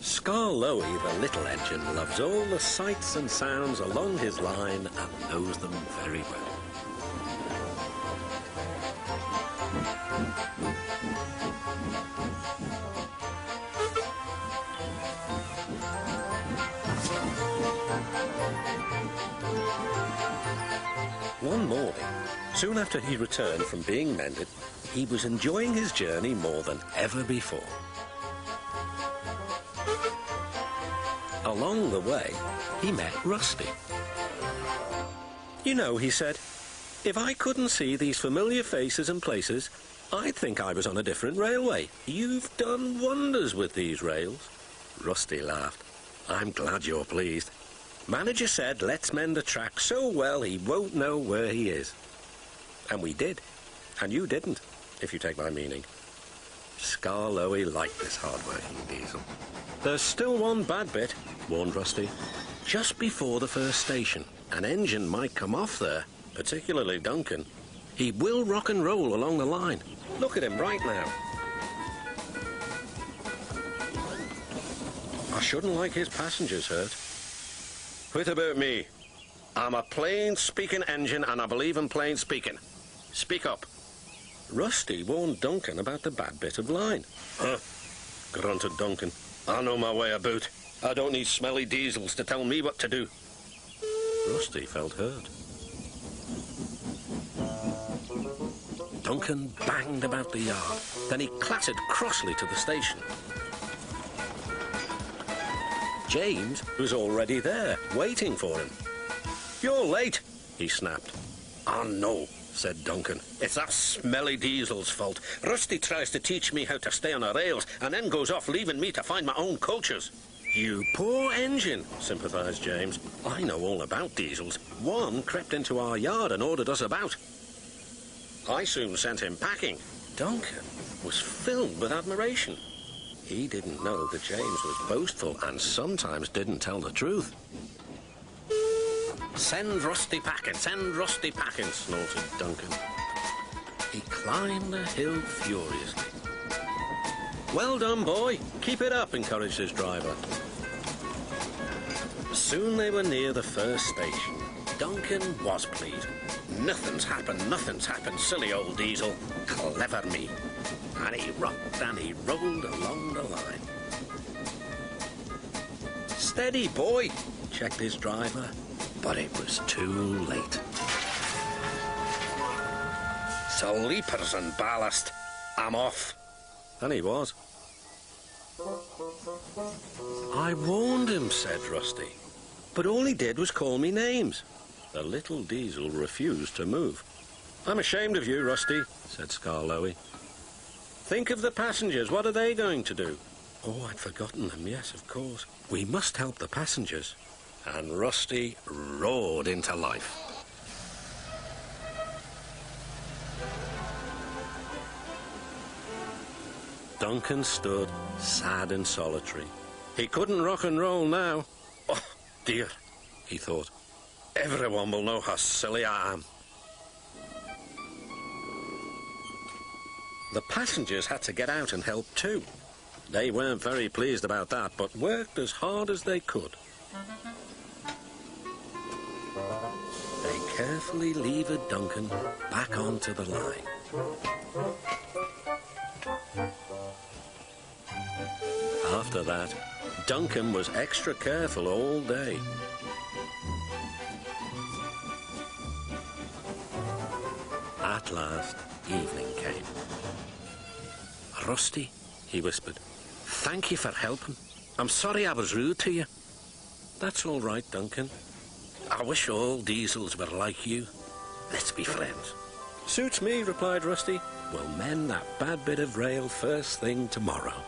Scarloey, the little engine, loves all the sights and sounds along his line and knows them very well. One morning, soon after he returned from being mended, he was enjoying his journey more than ever before. Along the way, he met Rusty. "You know," he said, "if I couldn't see these familiar faces and places, I'd think I was on a different railway. You've done wonders with these rails." Rusty laughed. "I'm glad you're pleased. Manager said let's mend the track so well he won't know where he is." And we did. And you didn't, if you take my meaning. Scarloey liked this hard-working diesel. "There's still one bad bit," warned Rusty. "Just before the first station, an engine might come off there, particularly Duncan. He will rock and roll along the line. Look at him right now. I shouldn't like his passengers hurt." "Quit about me. I'm a plain-speaking engine and I believe in plain speaking. Speak up." Rusty warned Duncan about the bad bit of line. "Huh," grunted Duncan. "I know my way about. I don't need smelly diesels to tell me what to do." Rusty felt hurt. Duncan banged about the yard. Then he clattered crossly to the station. James was already there, waiting for him. "You're late," he snapped. "Oh, no," said Duncan. "It's that smelly diesel's fault. Rusty tries to teach me how to stay on the rails and then goes off leaving me to find my own coaches." "You poor engine," sympathised James. "I know all about diesels. One crept into our yard and ordered us about. I soon sent him packing." Duncan was filled with admiration. He didn't know that James was boastful and sometimes didn't tell the truth. "Send Rusty packing, send Rusty packing," snorted Duncan. He climbed the hill furiously. "Well done, boy. Keep it up," encouraged his driver. Soon they were near the first station. Duncan was pleased. Nothing's happened, silly old diesel. Clever me." And he rocked and he rolled along the line. "Steady, boy," checked his driver. But it was too late. "Sleepers and ballast. I'm off." And he was. "I warned him," said Rusty. "But all he did was call me names." The little diesel refused to move. "I'm ashamed of you, Rusty," said Scarloey. "Think of the passengers. What are they going to do?" "Oh, I'd forgotten them. Yes, of course. We must help the passengers." And Rusty roared into life. Duncan stood sad and solitary. He couldn't rock and roll now. "Oh, dear," he thought. "Everyone will know how silly I am." The passengers had to get out and help too. They weren't very pleased about that, but worked as hard as they could. They carefully levered Duncan back onto the line. After that, Duncan was extra careful all day. At last, evening came. "Rusty," he whispered, "thank you for helping. I'm sorry I was rude to you." "That's all right, Duncan. I wish all diesels were like you. Let's be friends." "Suits me," replied Rusty. "We'll mend that bad bit of rail first thing tomorrow."